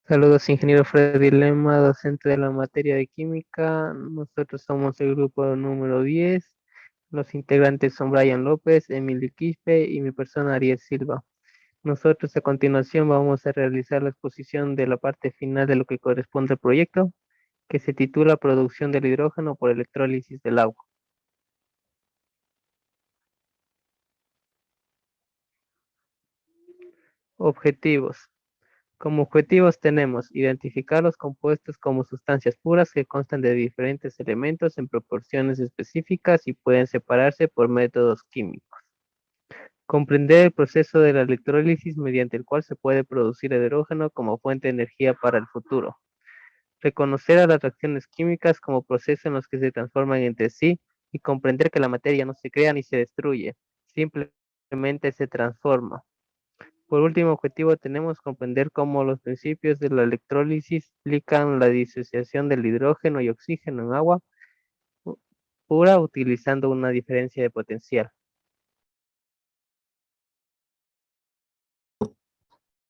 Saludos, ingeniero Freddy Lema, docente de la materia de química. Nosotros somos el grupo número 10. Los integrantes son Brian López, Emilio Quispe y mi persona Ariel Silva. Nosotros a continuación vamos a realizar la exposición de la parte final de lo que corresponde al proyecto, que se titula Producción del hidrógeno por electrólisis del agua. Objetivos. Como objetivos tenemos identificar los compuestos como sustancias puras que constan de diferentes elementos en proporciones específicas y pueden separarse por métodos químicos. Comprender el proceso de la electrólisis mediante el cual se puede producir hidrógeno como fuente de energía para el futuro. Reconocer a las reacciones químicas como procesos en los que se transforman entre sí y comprender que la materia no se crea ni se destruye, simplemente se transforma. Por último objetivo tenemos comprender cómo los principios de la electrólisis explican la disociación del hidrógeno y oxígeno en agua pura utilizando una diferencia de potencial.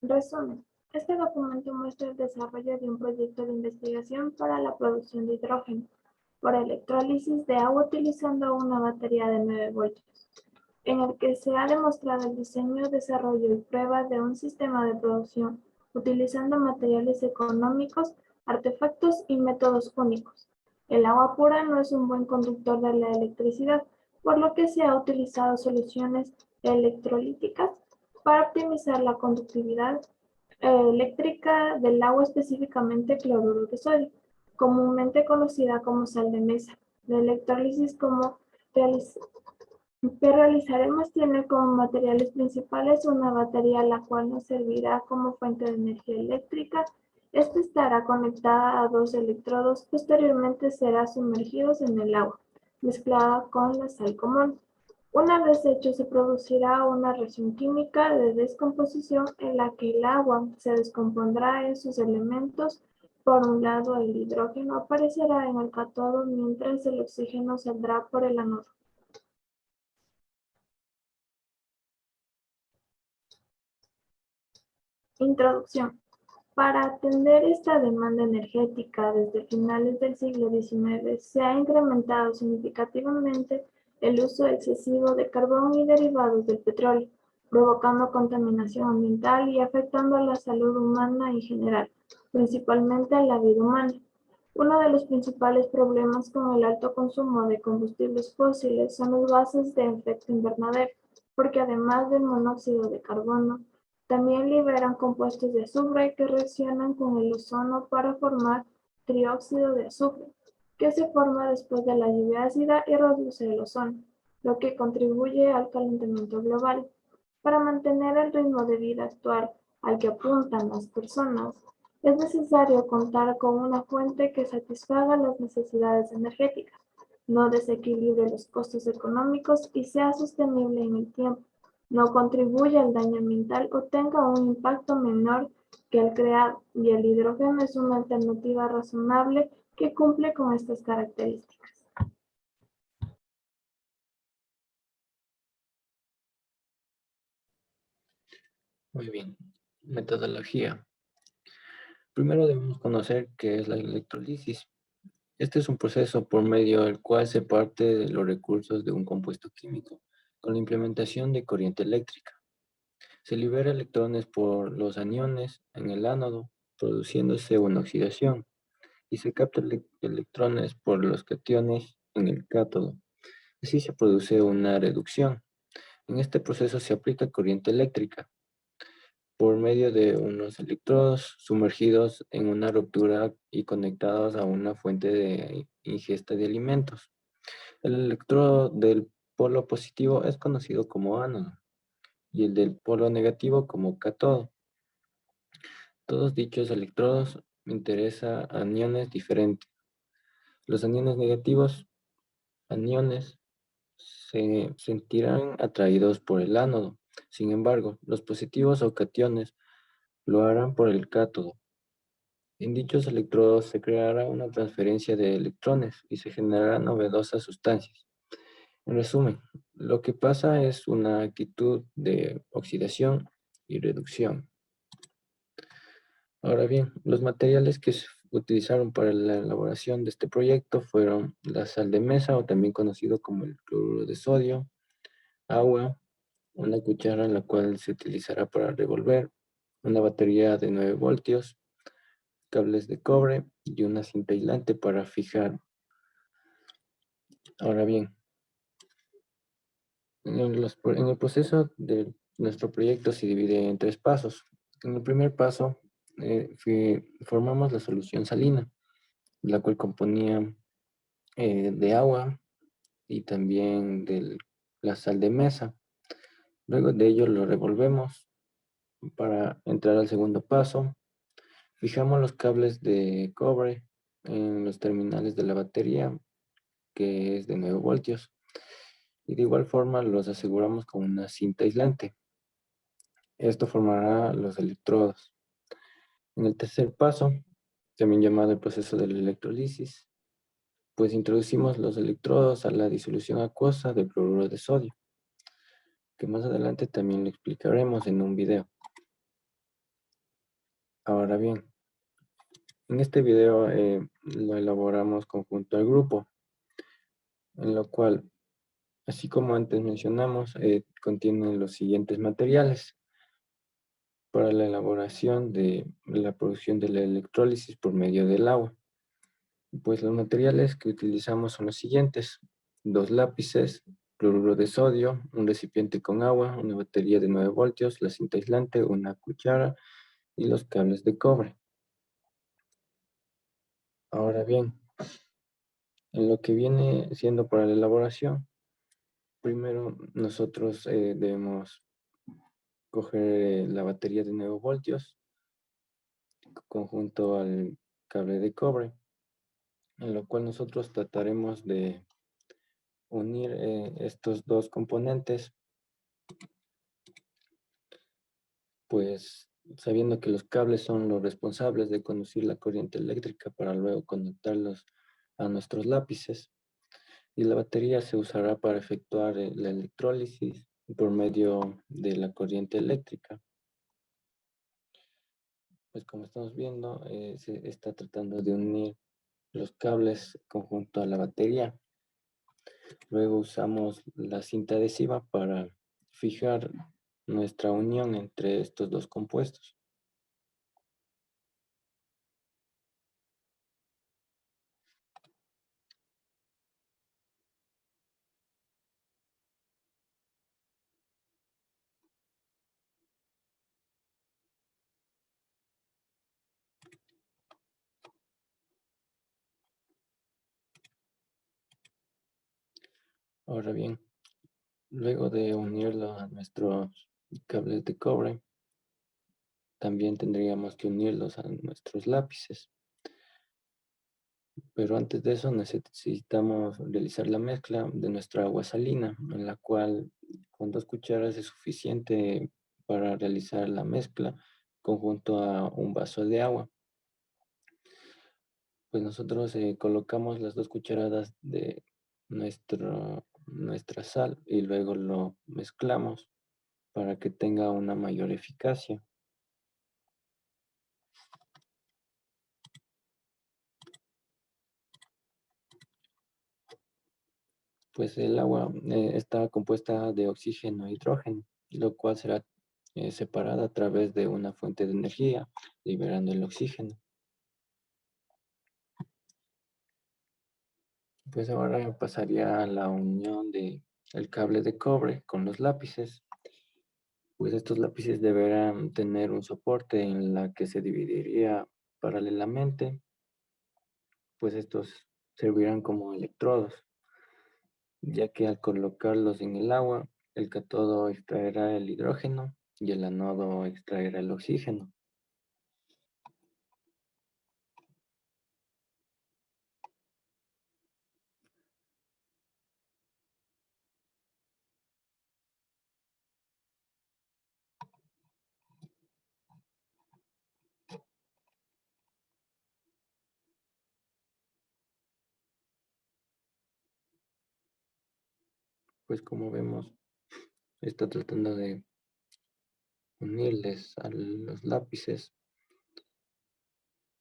Resumen. Este documento muestra el desarrollo de un proyecto de investigación para la producción de hidrógeno por electrólisis de agua utilizando una batería de 9 voltios, en el que se ha demostrado el diseño, desarrollo y prueba de un sistema de producción utilizando materiales económicos, artefactos y métodos únicos. El agua pura no es un buen conductor de la electricidad, por lo que se ha utilizado soluciones electrolíticas para optimizar la conductividad eléctrica del agua, específicamente cloruro de sodio, comúnmente conocida como sal de mesa. La electrólisis que realizaremos tiene como materiales principales una batería la cual nos servirá como fuente de energía eléctrica. Esta estará conectada a dos electrodos, posteriormente será sumergidos en el agua, mezclada con la sal común. Una vez hecho, se producirá una reacción química de descomposición en la que el agua se descompondrá en sus elementos. Por un lado, el hidrógeno aparecerá en el cátodo, mientras el oxígeno saldrá por el ánodo. Introducción. Para atender esta demanda energética desde finales del siglo XIX, se ha incrementado significativamente el uso excesivo de carbón y derivados del petróleo, provocando contaminación ambiental y afectando a la salud humana en general, principalmente a la vida humana. Uno de los principales problemas con el alto consumo de combustibles fósiles son los gases de efecto invernadero, porque además del monóxido de carbono, también liberan compuestos de azufre que reaccionan con el ozono para formar trióxido de azufre, que se forma después de la lluvia ácida y reduce el ozono, lo que contribuye al calentamiento global. Para mantener el ritmo de vida actual al que apuntan las personas, es necesario contar con una fuente que satisfaga las necesidades energéticas, no desequilibre los costos económicos y sea sostenible en el tiempo, no contribuya al daño ambiental o tenga un impacto menor que el creado, y el hidrógeno es una alternativa razonable que cumple con estas características. Muy bien. Metodología. Primero debemos conocer qué es la electrolisis. Este es un proceso por medio del cual se parte de los recursos de un compuesto químico con la implementación de corriente eléctrica. Se libera electrones por los aniones en el ánodo, produciéndose una oxidación, y se capta electrones por los cationes en el cátodo. Así se produce una reducción. En este proceso se aplica corriente eléctrica por medio de unos electrodos sumergidos en una ruptura y conectados a una fuente de ingesta de alimentos. El electrodo del polo positivo es conocido como ánodo y el del polo negativo como cátodo. Todos dichos electrodos interesan aniones diferentes. Los aniones negativos, aniones, se sentirán atraídos por el ánodo. Sin embargo, los positivos o cationes lo harán por el cátodo. En dichos electrodos se creará una transferencia de electrones y se generarán novedosas sustancias. En resumen, lo que pasa es una actitud de oxidación y reducción. Ahora bien, los materiales que se utilizaron para la elaboración de este proyecto fueron la sal de mesa, o también conocido como el cloruro de sodio, agua, una cuchara en la cual se utilizará para revolver, una batería de 9 voltios, cables de cobre y una cinta aislante para fijar. Ahora bien, en el proceso de nuestro proyecto se divide en tres pasos. En el primer paso, formamos la solución salina, la cual componía de agua y también de la sal de mesa. Luego de ello lo revolvemos para entrar al segundo paso. Fijamos los cables de cobre en los terminales de la batería, que es de 9 voltios, y de igual forma los aseguramos con una cinta aislante. Esto formará los electrodos. En el tercer paso, también llamado el proceso de la electrolisis, pues introducimos los electrodos a la disolución acuosa de cloruro de sodio, que más adelante también lo explicaremos en un video. Ahora bien, en este video lo elaboramos conjunto al grupo, en lo cual, así como antes mencionamos, contiene los siguientes materiales para la elaboración de la producción de la electrólisis por medio del agua. Pues los materiales que utilizamos son los siguientes: dos lápices, cloruro de sodio, un recipiente con agua, una batería de 9 voltios, la cinta aislante, una cuchara y los cables de cobre. Ahora bien, en lo que viene siendo para la elaboración, primero nosotros debemos coger la batería de 9 voltios conjunto al cable de cobre, en lo cual nosotros trataremos de unir estos dos componentes, pues sabiendo que los cables son los responsables de conducir la corriente eléctrica para luego conectarlos a nuestros lápices, y la batería se usará para efectuar la electrólisis por medio de la corriente eléctrica. Pues como estamos viendo, se está tratando de unir los cables conjunto a la batería. Luego usamos la cinta adhesiva para fijar nuestra unión entre estos dos compuestos. Ahora bien, luego de unirlo a nuestros cables de cobre, también tendríamos que unirlos a nuestros lápices. Pero antes de eso necesitamos realizar la mezcla de nuestra agua salina, en la cual con 2 cucharas es suficiente para realizar la mezcla conjunto a un vaso de agua. Pues nosotros colocamos las 2 cucharadas de nuestra sal y luego lo mezclamos para que tenga una mayor eficacia. Pues el agua está compuesta de oxígeno e hidrógeno, lo cual será separada a través de una fuente de energía, liberando el oxígeno. Pues ahora pasaría a la unión de el cable de cobre con los lápices. Pues estos lápices deberán tener un soporte en la que se dividiría paralelamente, pues estos servirán como electrodos, ya que al colocarlos en el agua, el cátodo extraerá el hidrógeno y el ánodo extraerá el oxígeno. Pues como vemos, está tratando de unirles a los lápices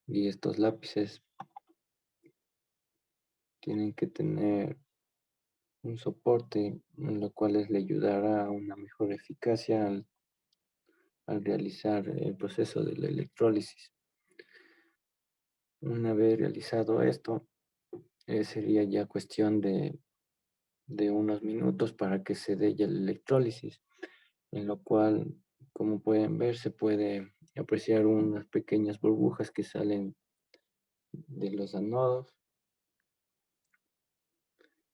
Y estos lápices tienen que tener un soporte en lo cual le ayudará a una mejor eficacia al realizar el proceso de la electrólisis. Una vez realizado esto, sería ya cuestión de unos minutos para que se dé ya la electrólisis, en lo cual, como pueden ver, se puede apreciar unas pequeñas burbujas que salen de los anodos,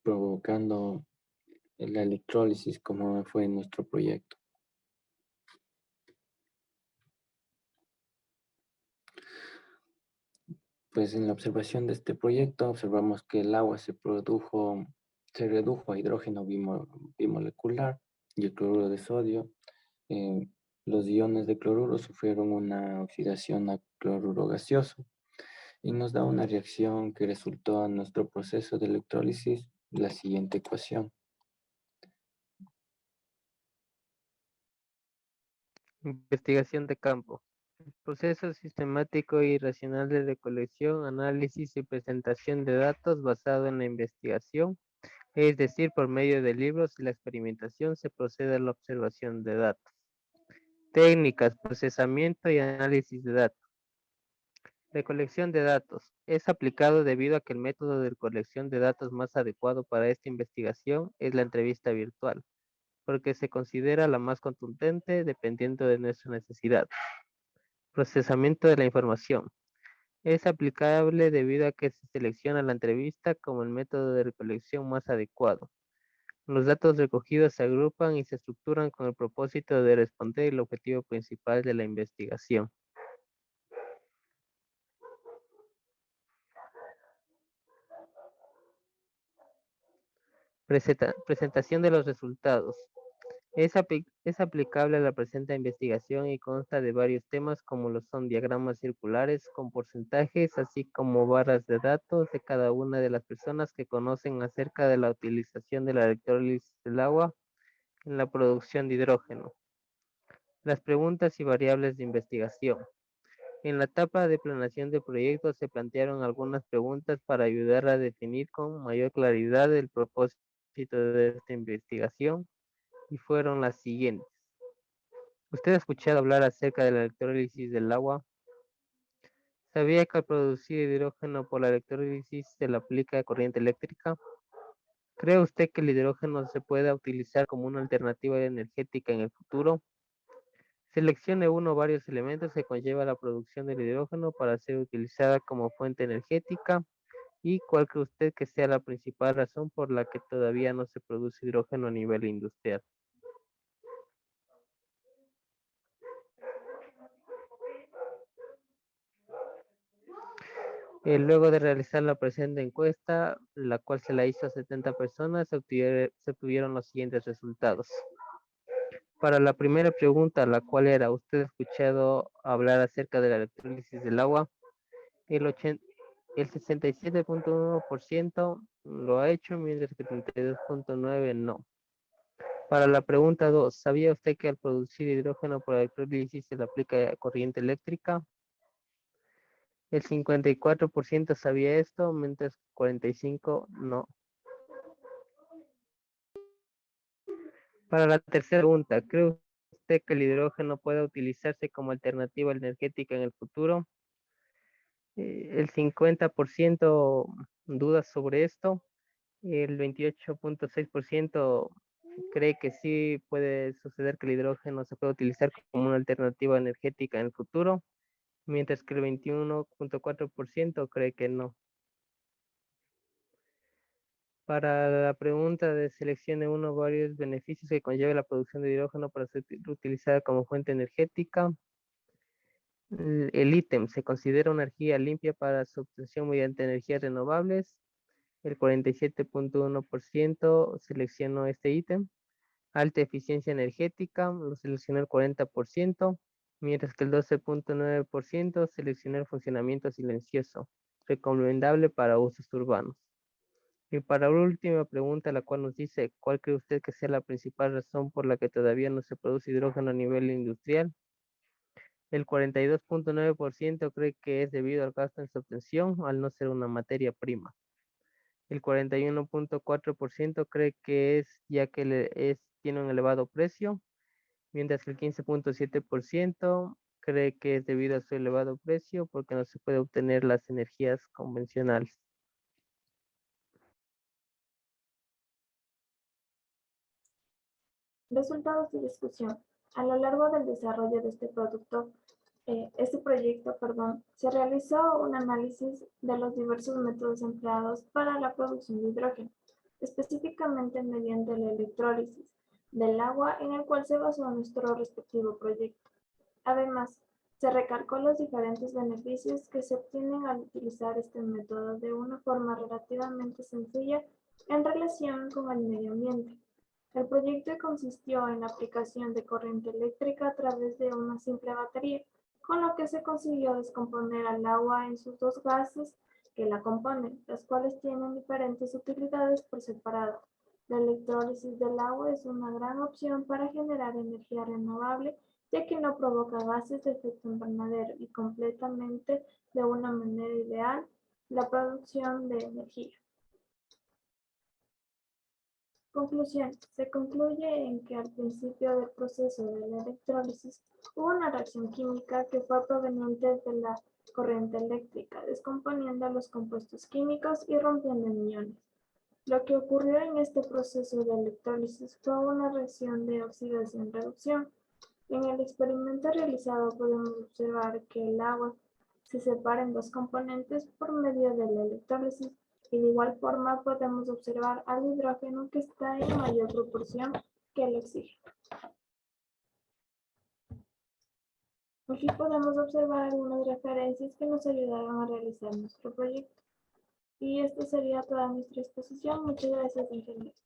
provocando la electrólisis como fue en nuestro proyecto. Pues en la observación de este proyecto observamos que el agua se redujo a hidrógeno bimolecular y el cloruro de sodio. eh, los iones de cloruro sufrieron una oxidación a cloruro gaseoso y nos da una reacción que resultó en nuestro proceso de electrólisis la siguiente ecuación. Investigación de campo. Proceso sistemático y racional de recolección, análisis y presentación de datos basado en la investigación, es decir, por medio de libros y la experimentación se procede a la observación de datos. Técnicas, procesamiento y análisis de datos. Recolección de datos. Es aplicado debido a que el método de recolección de datos más adecuado para esta investigación es la entrevista virtual, porque se considera la más contundente dependiendo de nuestra necesidad. Procesamiento de la información. Es aplicable debido a que se selecciona la entrevista como el método de recolección más adecuado. Los datos recogidos se agrupan y se estructuran con el propósito de responder el objetivo principal de la investigación. Presentación de los resultados. Es aplicable a la presente investigación y consta de varios temas como lo son diagramas circulares con porcentajes, así como barras de datos de cada una de las personas que conocen acerca de la utilización de la electrólisis del agua en la producción de hidrógeno. Las preguntas y variables de investigación. En la etapa de planeación de proyectos se plantearon algunas preguntas para ayudar a definir con mayor claridad el propósito de esta investigación y fueron las siguientes. ¿Usted ha escuchado hablar acerca de la electrólisis del agua? ¿Sabía que al producir hidrógeno por la electrólisis se le aplica corriente eléctrica? ¿Cree usted que el hidrógeno se pueda utilizar como una alternativa energética en el futuro? Seleccione uno o varios elementos que conlleva la producción del hidrógeno para ser utilizada como fuente energética y cuál cree usted que sea la principal razón por la que todavía no se produce hidrógeno a nivel industrial. Luego de realizar la presente encuesta, la cual se la hizo a 70 personas, se obtuvieron los siguientes resultados. Para la primera pregunta, la cual era, ¿usted ha escuchado hablar acerca de la electrólisis del agua? El, el 67.1% lo ha hecho, mientras que el 32.9% no. Para la pregunta 2, ¿sabía usted que al producir hidrógeno por electrólisis se le aplica corriente eléctrica? El 54% sabía esto, mientras que 45% no. Para la tercera pregunta, ¿cree usted que el hidrógeno puede utilizarse como alternativa energética en el futuro? El 50% duda sobre esto, el 28.6% cree que sí puede suceder que el hidrógeno se puede utilizar como una alternativa energética en el futuro, mientras que el 21.4% cree que no. Para la pregunta de seleccione uno o varios beneficios que conlleva la producción de hidrógeno para ser utilizada como fuente energética, el ítem se considera una energía limpia para su obtención mediante energías renovables. El 47.1% seleccionó este ítem. Alta eficiencia energética, lo seleccionó el 40%, mientras que el 12.9% seleccionó el funcionamiento silencioso, recomendable para usos urbanos. Y para la última pregunta, la cual nos dice, ¿cuál cree usted que sea la principal razón por la que todavía no se produce hidrógeno a nivel industrial? El 42.9% cree que es debido al gasto en su obtención, al no ser una materia prima. El 41.4% cree que es ya que tiene un elevado precio, mientras que el 15.7% cree que es debido a su elevado precio porque no se puede obtener las energías convencionales. Resultados de discusión. A lo largo del desarrollo de este proyecto, se realizó un análisis de los diversos métodos empleados para la producción de hidrógeno, específicamente mediante la electrólisis del agua en el cual se basó nuestro respectivo proyecto. Además, se recalcó los diferentes beneficios que se obtienen al utilizar este método de una forma relativamente sencilla en relación con el medio ambiente. El proyecto consistió en la aplicación de corriente eléctrica a través de una simple batería, con lo que se consiguió descomponer al agua en sus dos gases que la componen, las cuales tienen diferentes utilidades por separado. La electrólisis del agua es una gran opción para generar energía renovable, ya que no provoca gases de efecto invernadero y completamente de una manera ideal la producción de energía. Conclusión. Se concluye en que al principio del proceso de la electrólisis hubo una reacción química que fue proveniente de la corriente eléctrica, descomponiendo los compuestos químicos y rompiendo en iones. Lo que ocurrió en este proceso de electrólisis fue una reacción de oxidación-reducción. En el experimento realizado podemos observar que el agua se separa en dos componentes por medio de la electrólisis y de igual forma podemos observar al hidrógeno que está en mayor proporción que el oxígeno. Aquí podemos observar algunas referencias que nos ayudaron a realizar nuestro proyecto. Y esta sería toda nuestra exposición. Muchas gracias, ingeniero.